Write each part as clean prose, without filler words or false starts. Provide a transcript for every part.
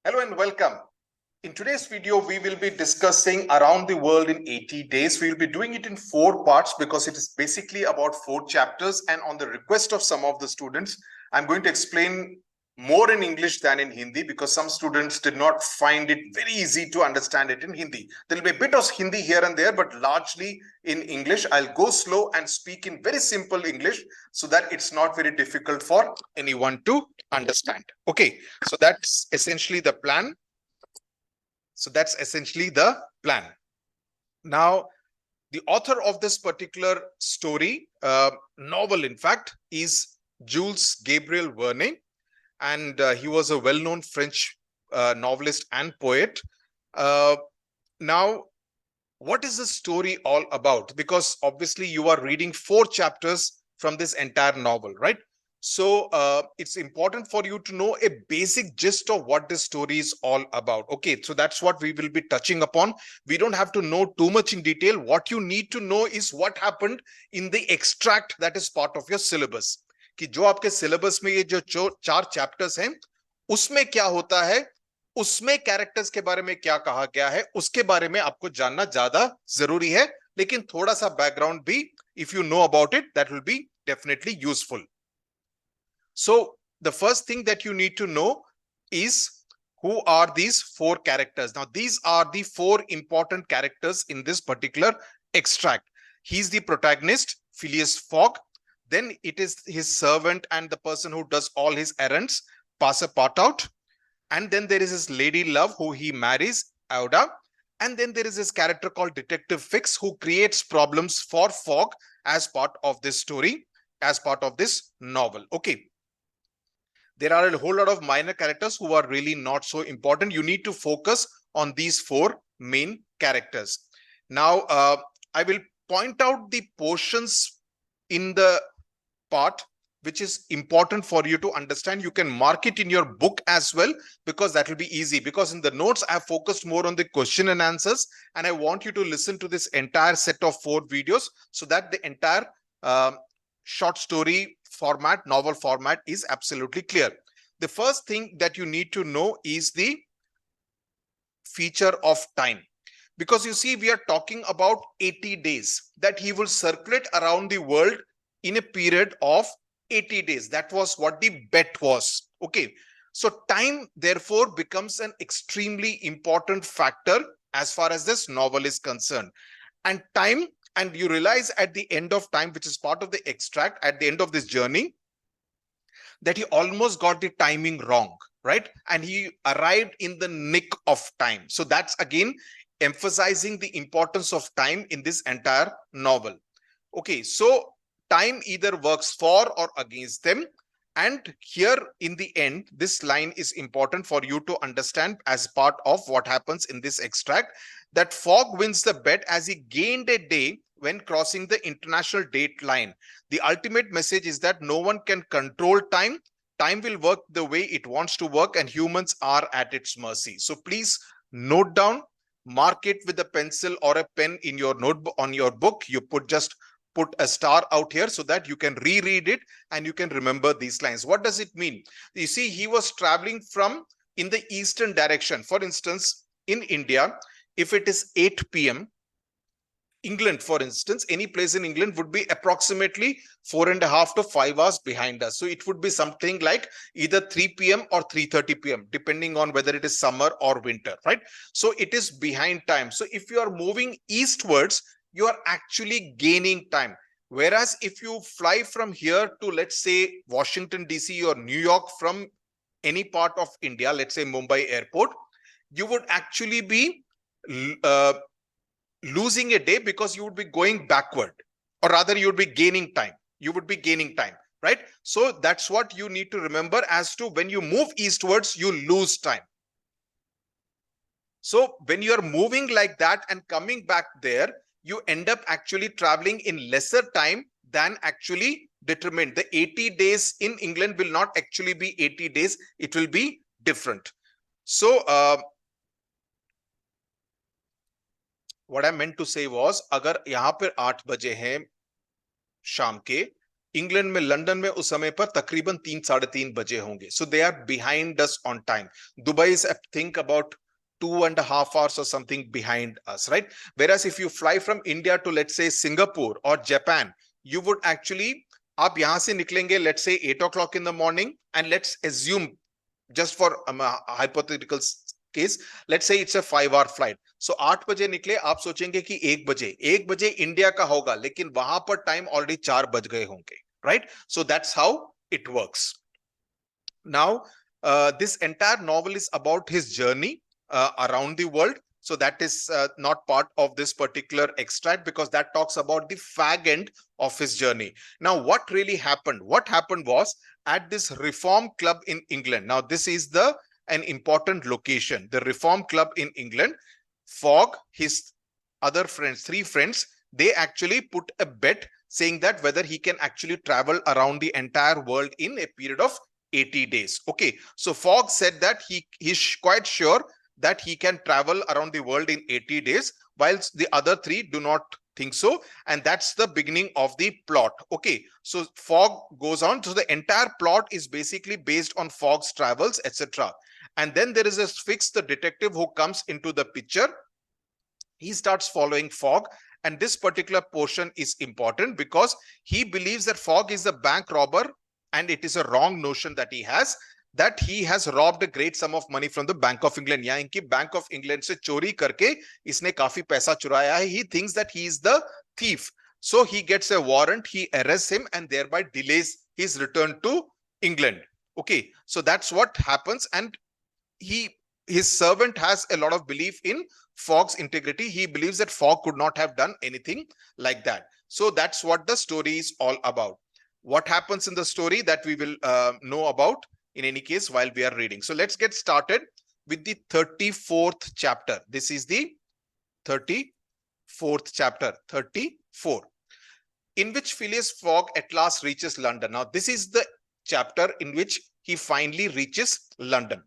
Hello and welcome. In today's video, we will be discussing around the world in 80 days. We will be doing it in 4 parts because it is basically about 4 chapters. And on the request of some of the students, I'm going to explain more in English than in Hindi because some students did not find it very easy to understand it in Hindi. There will be a bit of Hindi here and there, but largely in English. I'll go slow and speak in very simple English so that it's not very difficult for anyone to understand. Okay, so that's essentially the plan. Now, the author of this particular story, novel, in fact, is Jules Gabriel Verne, and he was a well-known French novelist and poet. Now, what is the story all about? Because obviously you are reading 4 chapters from this entire novel, right? So it's important for you to know a basic gist of what this story is all about. Okay, so that's what we will be touching upon. We don't have to know too much in detail. What you need to know is what happened in the extract that is part of your syllabus. कि जो आपके syllabus में ये जो 4 chapters हैं, उसमें क्या होता है, उसमें कैरेक्टर्स के बारे में क्या कहा गया है, उसके बारे में आपको जानना ज्यादा जरूरी है. लेकिन थोड़ा सा बैकग्राउंड भी, if you know about it, that will be definitely useful. So the first thing that you need to know is who are these 4 characters. Now these are the 4 important characters in this particular extract. He's the protagonist, Phileas Fogg. Then it is his servant and the person who does all his errands, Passepartout. And then there is his lady love who he marries, Auda. And then there is this character called Detective Fix who creates problems for Fogg as part of this story, as part of this novel. Okay. There are a whole lot of minor characters who are really not so important. You need to focus on these 4 main characters. Now, I will point out the portions in the part which is important for you to understand. You can mark it in your book as well because that will be easy. Because in the notes, I have focused more on the question and answers. And I want you to listen to this entire set of 4 videos so that the entire short story format, novel format is absolutely clear. The first thing that you need to know is the feature of time. Because you see, we are talking about 80 days that he will circulate around the world in a period of 80 days. That was what the bet was. Okay. So time, therefore, becomes an extremely important factor as far as this novel is concerned. And time, and you realize at the end of time, which is part of the extract, at the end of this journey, that he almost got the timing wrong, right? And he arrived in the nick of time. So that's again emphasizing the importance of time in this entire novel. Okay, so time either works for or against them. And here in the end, this line is important for you to understand as part of what happens in this extract, that Fogg wins the bet as he gained a day when crossing the international date line. The ultimate message is that no one can control time. Time will work the way it wants to work and humans are at its mercy. So please note down, mark it with a pencil or a pen in your notebook, on your book. You put a star out here so that you can reread it and you can remember these lines. What does it mean? You see, he was traveling from in the eastern direction. For instance, in India, if it is 8 p.m., England, for instance, any place in England would be approximately 4.5 to 5 hours behind us. So it would be something like either 3 p.m. or 3:30 p.m., depending on whether it is summer or winter, right? So it is behind time. So if you are moving eastwards, you are actually gaining time. Whereas if you fly from here to, let's say, Washington, D.C. or New York from any part of India, let's say Mumbai airport, you would actually be losing a day because you would be going backward, or rather you would be gaining time. You would be gaining time, right? So that's what you need to remember as to when you move eastwards, you lose time. So when you are moving like that and coming back there, you end up actually traveling in lesser time than actually determined. The 80 days in England will not actually be 80 days. It will be different. So what I meant to say was, अगर यहाँ पर 8 बजे हैं शाम के, England में, London में उस समय पर तकरीबन 3 साढ़े 3 बजे होंगे. So they are behind us on time. Dubai is, I think, about 2.5 hours or something behind us, right? Whereas if you fly from India to, let's say, Singapore or Japan, you would actually, आप यहां से निकलेंगे, let's say 8 o'clock in the morning, and let's assume, just for a hypothetical case, let's say it's a 5 hour flight. So 8 बजे निकले, आप सोचेंगे कि 1 बजे इंडिया का होगा, लेकिन वहां पर टाइम ऑलरेडी 4 बज गए होंगे, right? So that's how it works. Now, this entire novel is about his journey around the world. So that is not part of this particular extract, because that talks about the fag end of his journey. Now, what really happened? What happened was, at this Reform Club in England. Now, this is an important location. The Reform Club in England, Fogg, his other friends, 3 friends, they actually put a bet saying that whether he can actually travel around the entire world in a period of 80 days. Okay, so Fogg said that he's quite sure that he can travel around the world in 80 days, whilst the other 3 do not think so. And that's the beginning of the plot. Okay, so Fogg goes on. So the entire plot is basically based on Fogg's travels, etc. And then there is a Fix, the detective, who comes into the picture. He starts following Fogg. And this particular portion is important because he believes that Fogg is a bank robber, and it is a wrong notion that he has robbed a great sum of money from the Bank of England. यानी कि Bank of England से चोरी करके इसने काफी पैसा चुराया है. He thinks that he is the thief. So he gets a warrant, he arrests him, and thereby delays his return to England. Okay, so that's what happens. And his servant has a lot of belief in Fogg's integrity. He believes that Fogg could not have done anything like that. So that's what the story is all about. What happens in the story, that we will know about in any case while we are reading. So let's get started with the 34th chapter. This is the 34th chapter, 34, in which Phileas Fogg at last reaches London. Now, this is the chapter in which he finally reaches London.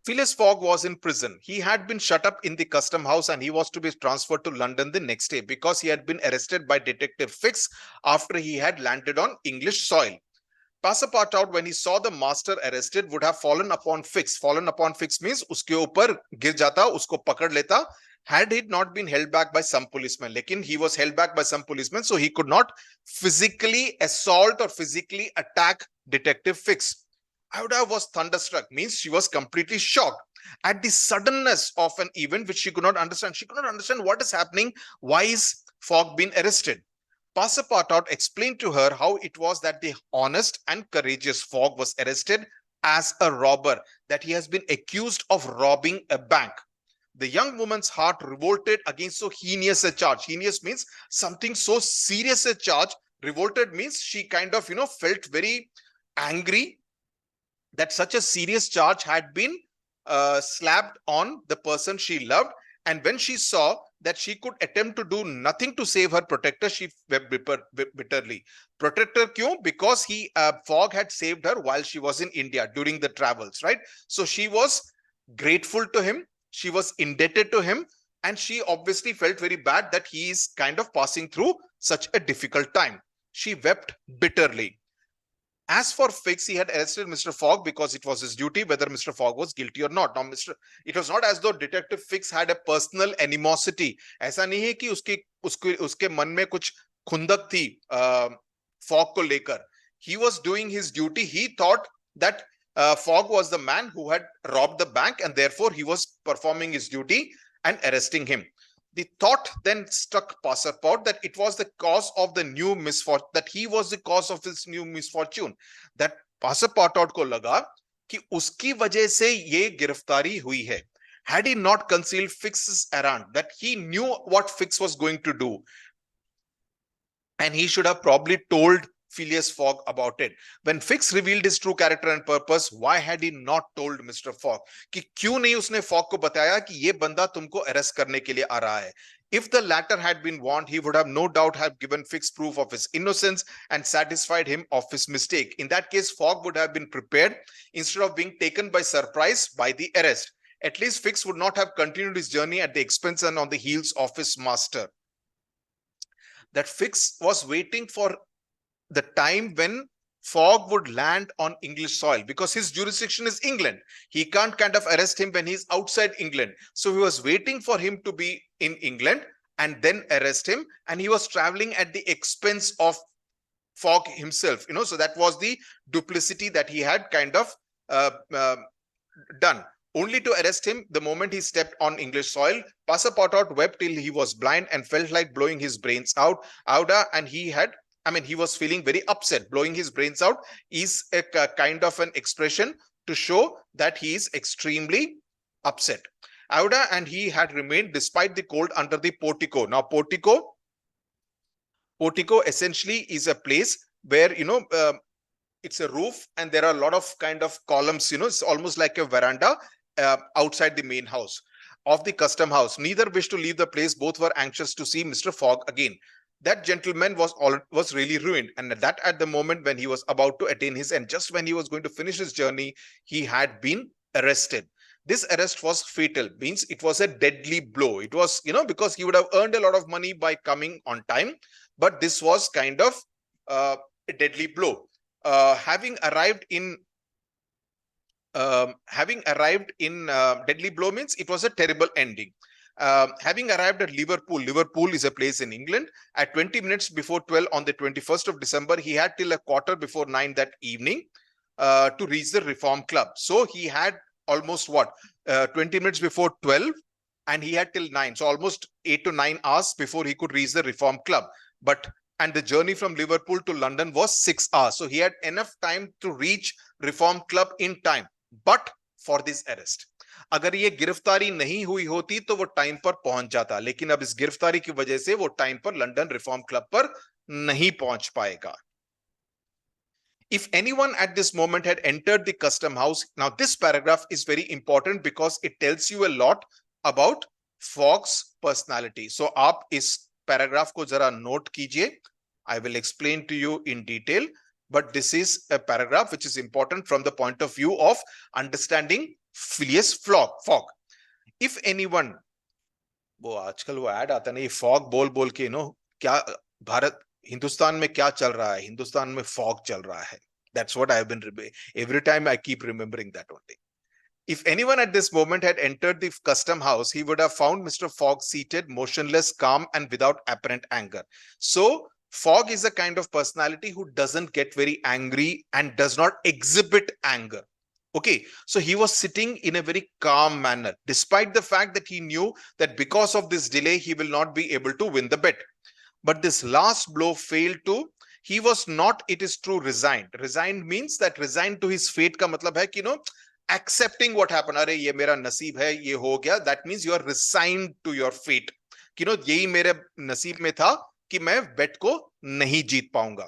Phileas Fogg was in prison. He had been shut up in the custom house, and he was to be transferred to London the next day because he had been arrested by Detective Fix after he had landed on English soil. Passepartout, when he saw the master arrested, would have fallen upon Fix. Fallen upon Fix means uske upar gir jata, usko pakad leta, had it not been held back by some policemen. Lekin he was held back by some policemen, so he could not physically assault or physically attack Detective Fix. Ida was thunderstruck, means she was completely shocked at the suddenness of an event which she could not understand. She could not understand what is happening. Why is Fogg been arrested? Passepartout explained to her how it was that the honest and courageous Fogg was arrested as a robber, that he has been accused of robbing a bank. The young woman's heart revolted against so heinous a charge. Heinous means something so serious a charge. Revolted means she kind of, felt very angry that such a serious charge had been slapped on the person she loved. And when she saw that she could attempt to do nothing to save her protector, she wept bitterly. Protector kyun? Because Fogg had saved her while she was in India during the travels, right? So she was grateful to him. She was indebted to him. And she obviously felt very bad that he is kind of passing through such a difficult time. She wept bitterly. As for Fix, he had arrested Mr. Fogg because it was his duty, whether Mr. Fogg was guilty or not. Now, it was not as though Detective Fix had a personal animosity. ऐसा नहीं है कि उसके मन में कुछ खुंदक थी Fogg को लेकर. He was doing his duty. He thought that Fogg was the man who had robbed the bank, and therefore he was performing his duty and arresting him. The thought then struck Passepartout that it was the cause of the new misfortune, that he was the cause of this new misfortune. That Passepartout को लगा कि उसकी वजह से ये गिरफ्तारी हुई है. Had he not concealed Fix's errand, that he knew what Fix was going to do, and he should have probably told Phileas Fogg about it. When Fix revealed his true character and purpose, why had he not told Mr. Fogg? कि क्यों नहीं उसने Fogg को बताया कि ये बंदा तुमको अरेस्ट करने के लिए आ रहा है? If the latter had been warned, he would have no doubt have given Fix proof of his innocence and satisfied him of his mistake. In that case, Fogg would have been prepared instead of being taken by surprise by the arrest. At least Fix would not have continued his journey at the expense and on the heels of his master. That Fix was waiting for the time when Fogg would land on English soil, because his jurisdiction is England. He can't kind of arrest him when he's outside England. So he was waiting for him to be in England and then arrest him. And he was traveling at the expense of Fogg himself, so that was the duplicity that he had kind of done, only to arrest him the moment he stepped on English soil. Passapartout wept till he was blind and felt like blowing his brains out. And he was feeling very upset. Blowing his brains out is a kind of an expression to show that he is extremely upset. Auda and he had remained despite the cold under the portico. Now, portico essentially is a place where, it's a roof and there are a lot of kind of columns, it's almost like a veranda outside the main house of the custom house. Neither wished to leave the place. Both were anxious to see Mr. Fogg again. That gentleman was really ruined, and that at the moment when he was about to attain his end, just when he was going to finish his journey, he had been arrested. This arrest was fatal, means it was a deadly blow. It was, because he would have earned a lot of money by coming on time, but this was kind of a deadly blow. Having arrived in deadly blow means it was a terrible ending. Having arrived at Liverpool is a place in England, at 20 minutes before 12 on the 21st of December, he had till a quarter before 9 that evening to reach the Reform Club. So he had almost 20 minutes before 12 and he had till 9. So almost 8 to 9 hours before he could reach the Reform Club. And the journey from Liverpool to London was 6 hours. So he had enough time to reach Reform Club in time. But for this arrest, अगर ये गिरफ्तारी नहीं हुई होती तो वो time पर पहुंच जाता, लेकिन अब इस गिरफ्तारी की वजह से वो टाइम पर लंदन रिफॉर्म क्लब पर नहीं पहुंच पाएगा. If anyone at this moment had entered the custom house, now this paragraph is very important because it tells you a lot about Fogg's personality. So आप इस paragraph को जरा note कीजिए. I will explain to you in detail, but this is a paragraph which is important from the point of view of understanding Phileas Fogg. If anyone, वो आजकल वो add आता नहीं, फॉग बोल बोल के क्या भारत हिंदुस्तान में क्या चल रहा है, हिंदुस्तान में फॉग चल रहा है. That's what I have been every time I keep remembering that only. If anyone at this moment had entered the custom house, he would have found Mr. Fogg seated, motionless, calm, and without apparent anger. So Fogg is a kind of personality who doesn't get very angry and does not exhibit anger. Okay, so he was sitting in a very calm manner, despite the fact that he knew that because of this delay, he will not be able to win the bet. But this last blow failed to, he was not, it is true, resigned. Resigned means that resigned to his fate ka matlab hai ki, accepting what happened. Arey, ye mera naseeb hai, ye ho gaya. That means you are resigned to your fate. Yehi mere naseeb mein tha कि मैं bet को नहीं जीत पाऊंगा.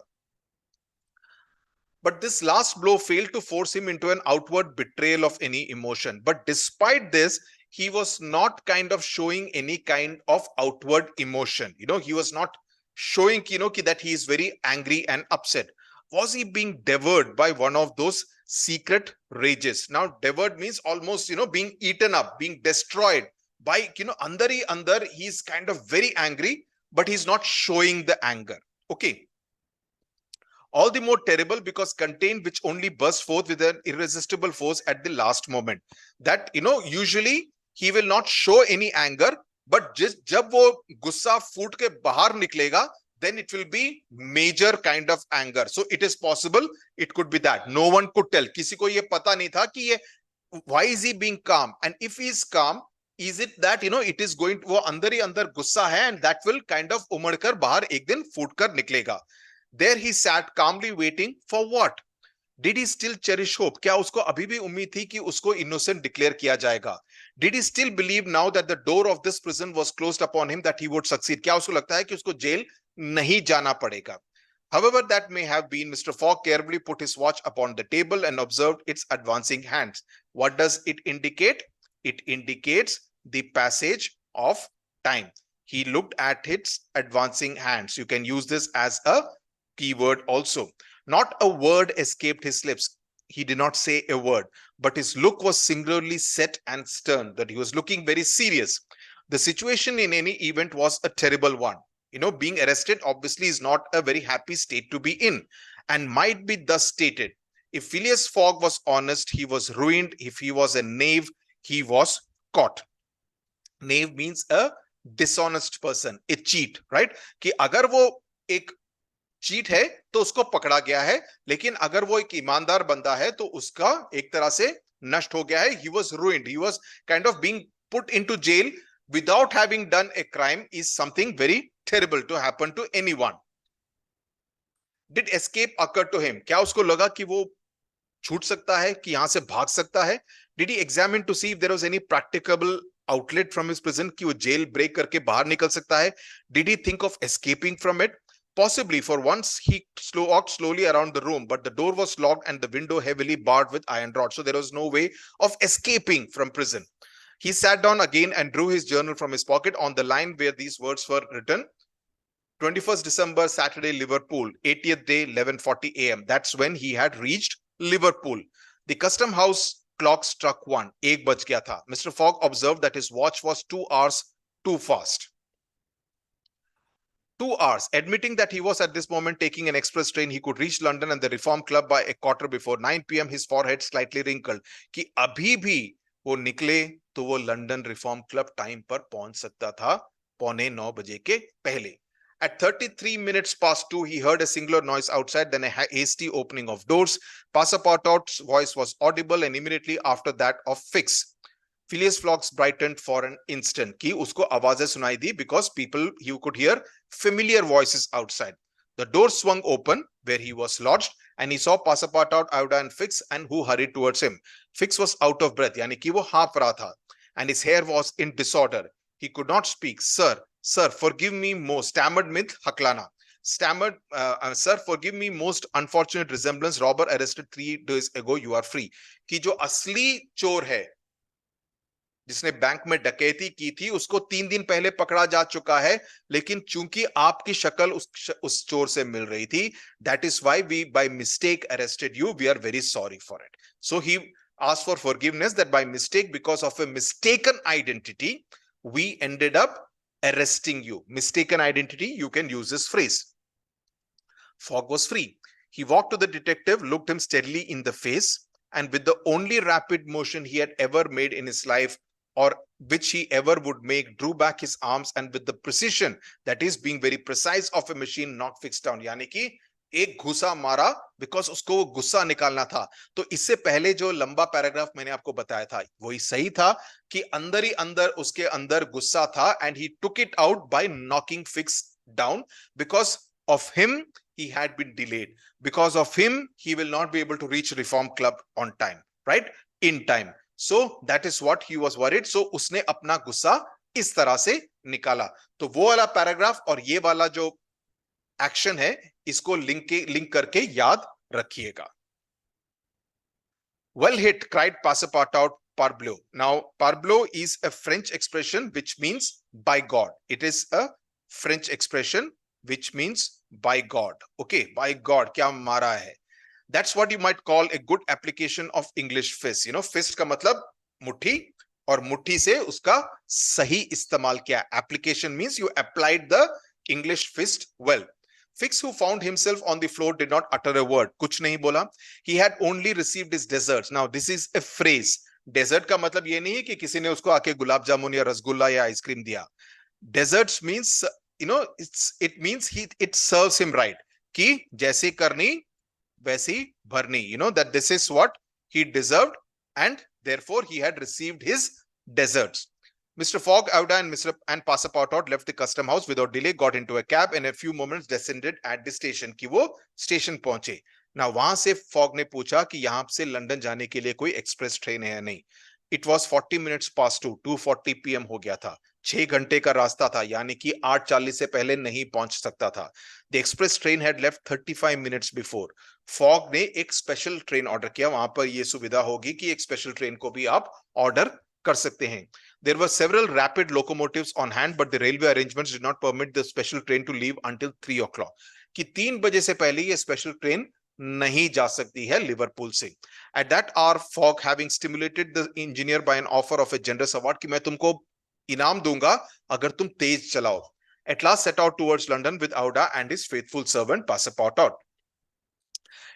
But this last blow failed to force him into an outward betrayal of any emotion. But despite this, he was not kind of showing any kind of outward emotion. He was not showing, that he is very angry and upset. Was he being devoured by one of those secret rages? Now, devoured means almost, being eaten up, being destroyed by, andar hi andar, he's kind of very angry, but he's not showing the anger. Okay. All the more terrible because contained, which only burst forth with an irresistible force at the last moment. That, usually he will not show any anger, but just jab wo gussa foot ke bahar niklega, then it will be major kind of anger. So it is possible, it could be that. No one could tell. Kisi ko ye pata nahi tha ki ye, why is he being calm? And if he is calm, is it that, it is going to, wo andar hi andar gussa hai and that will kind of umad kar bahar ek din foot kar niklega. There he sat calmly waiting for what? Did he still cherish hope? क्या उसको अभी भी उम्मीद थी कि उसको innocent declare किया जाएगा? Did he still believe now that the door of this prison was closed upon him that he would succeed? क्या उसको लगता है कि उसको जेल नहीं जाना पड़ेगा? However that may have been, Mr. Fogg carefully put his watch upon the table and observed its advancing hands. What does it indicate? It indicates the passage of time. He looked at its advancing hands. You can use this as a keyword also. Not a word escaped his lips. He did not say a word, but his look was singularly set and stern, that he was looking very serious. The situation in any event was a terrible one. being arrested obviously is not a very happy state to be in, and might be thus stated: if Phileas Fogg was honest, he was ruined. If he was a knave, he was caught. Knave means a dishonest person, a cheat, right? कि अगर वो एक cheat है तो उसको पकड़ा गया है, लेकिन अगर वो एक ईमानदार बंदा है तो उसका एक तरह से नष्ट हो गया है. He was ruined. He was kind of being put into jail without having done a crime is something very terrible to happen to anyone. Did escape occur to him? क्या उसको लगा कि वो छूट सकता है, कि यहां से भाग सकता है? Did he examine to see if there was any practicable outlet from his prison, कि वो जेल ब्रेक करके बाहर निकल सकता है? Did he think of escaping from it? Possibly. For once he walked slowly around the room, but the door was locked and the window heavily barred with iron rods, so there was no way of escaping from prison. He sat down again and drew his journal from his pocket. On the line where these words were written: 21st December, Saturday, Liverpool, 80th day, 11:40 a.m. That's when he had reached Liverpool. The custom house clock struck 1. 1 baj gaya tha. Mr. Fogg observed that his watch was 2 hours too fast. 2 hours. Admitting that he was at this moment taking an express train, he could reach London and the Reform Club by a quarter before 9 p.m. His forehead slightly wrinkled. कि अभी भी वो निकले तो वो London reform club time पर पहुंच सकता था 8:45 बजे के पहले. At 33 minutes past 2, he heard a singular noise outside, then a hasty opening of doors. Passepartout's voice was audible, and immediately after that of Fix. Phileas Fogg brightened for an instant. कि उसको आवाजें सुनाई दी, because he could hear familiar voices outside. The door swung open where he was lodged, and he saw Passepartout, Aouda, and Fix, and who hurried towards him. Fix was out of breath, यानी कि वो हाँफ रहा था, and his hair was in disorder. He could not speak. Sir, forgive me most. Stammered myth, haklana. Stammered, sir, forgive me most unfortunate resemblance. Robber arrested 3 days ago. You are free. कि जो असली चोर है, जिसने bank में डकैती की थी, उसको 3 दिन पहले पकड़ा जा चुका है, लेकिन चूंकि आपकी शक्ल उस चोर से मिल रही थी, that is why we by mistake arrested you. We are very sorry for it. So he asked for forgiveness that by mistake, because of a mistaken identity, we ended up arresting you. Mistaken identity, you can use this phrase. Fogg was free. He walked to the detective, looked him steadily in the face, and with the only rapid motion he had ever made in his life, or which he ever would make, drew back his arms, and with the precision that is being very precise of a machine not fixed down. यानी कि एक घुसा मारा, because उसको वो गुस्सा निकालना था. तो इससे पहले जो लंबा पैराग्राफ मैंने आपको बताया था, वही सही था कि अंदर ही अंदर उसके अंदर गुस्सा था, and he took it out by knocking fix down. Because of him he had been delayed. Because of him, he will not be able to reach Reform Club on time, right? In time. So that is what he was worried. So उसने अपना गुस्सा इस तरह से निकाला. तो वो वाला पैराग्राफ और ये वाला जो एक्शन है, इसको लिंक करके याद रखिएगा. Well hit, cried Passepartout, parbleu. Now, parbleu is a French expression which means by God. It is a French expression which means by God. Okay, by God, क्या मारा है? That's what you might call a good application of English fist. You know, fist का मतलब मुट्ठी, और मुट्ठी से उसका सही इस्तेमाल किया. Application means you applied the English fist well. Fix, who found himself on the floor, did not utter a word. कुछ नहीं बोला. He had only received his desserts. Now, this is a phrase. Desert का मतलब ये नहीं है कि किसी ने उसको आके गुलाब जामुन या रसगुल्ला या आइसक्रीम दिया. Desserts means, you know, it means it serves him right. कि जैसे करनी वैसी भरनी. You know that this is what he deserved, and therefore he had received his deserts. Mr. Fogg, Aouda, and Passepartout left the custom house without delay, got into a cab, and in a few moments descended at the station. कि वो station पहुंचे. Now वहां से Fogg ने पूछा कि यहाँ से लंदन जाने के लिए कोई एक्सप्रेस ट्रेन है या नहीं. It was 40 minutes past 2, 2:40 p.m. हो गया था. 6 घंटे का रास्ता था, यानी कि 8:40 से पहले नहीं पहुंच सकता था. The express train had left 35 minutes before. Fogg ने एक स्पेशल ट्रेन ऑर्डर किया. वहां पर यह सुविधा होगी कि एक स्पेशल ट्रेन को भी आप ऑर्डर कर सकते हैं. There were several rapid locomotives on hand, but the railway arrangements did not permit the special train to leave until 3 o'clock. कि 3 बजे से पहले ये स्पेशल ट्रेन नहीं जा सकती है लिवरपूल से. At that hour, Fogg, having stimulated the engineer by an offer of a generous award, कि मैं तुमको इनाम दूंगा अगर तुम तेज चलाओ. at last set out towards London with Auda and his faithful servant Passepartout.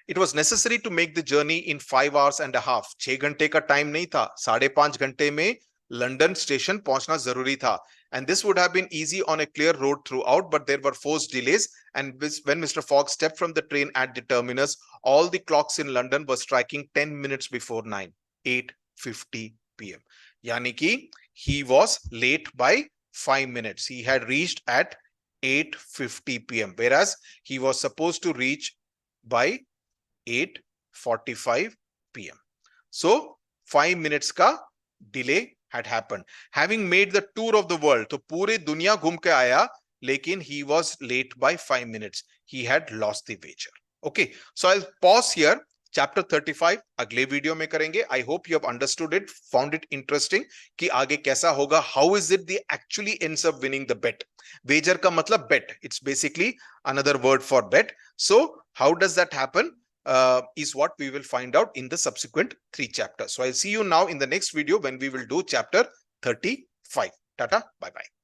It was necessary to make the journey in 5 hours and a half. 6 घंटे का time नहीं था, 5.5 घंटे में London station पहुंचना जरूरी था. And this would have been easy on a clear road throughout, but there were forced delays. And when Mr. Fogg stepped from the train at the terminus, all the clocks in London were striking 10 minutes before 9, 8:50 p.m. Yani ki he was late by 5 minutes. He had reached at 8:50 p.m. whereas he was supposed to reach by 8:45 p.m. So 5 minutes ka delay had happened. Having made the tour of the world, तो पूरे दुनिया घूम के आया, लेकिन he was late by 5 minutes. He had lost the wager. Okay, so I'll pause here. Chapter 35 अगले video में करेंगे. I hope you have understood it, found it interesting कि आगे कैसा होगा. How is it they actually ends up winning the bet? Wager का मतलब bet. It's basically another word for bet. So how does that happen? Is what we will find out in the subsequent 3 chapters. So I'll see you now in the next video when we will do chapter 35. Tata, bye-bye.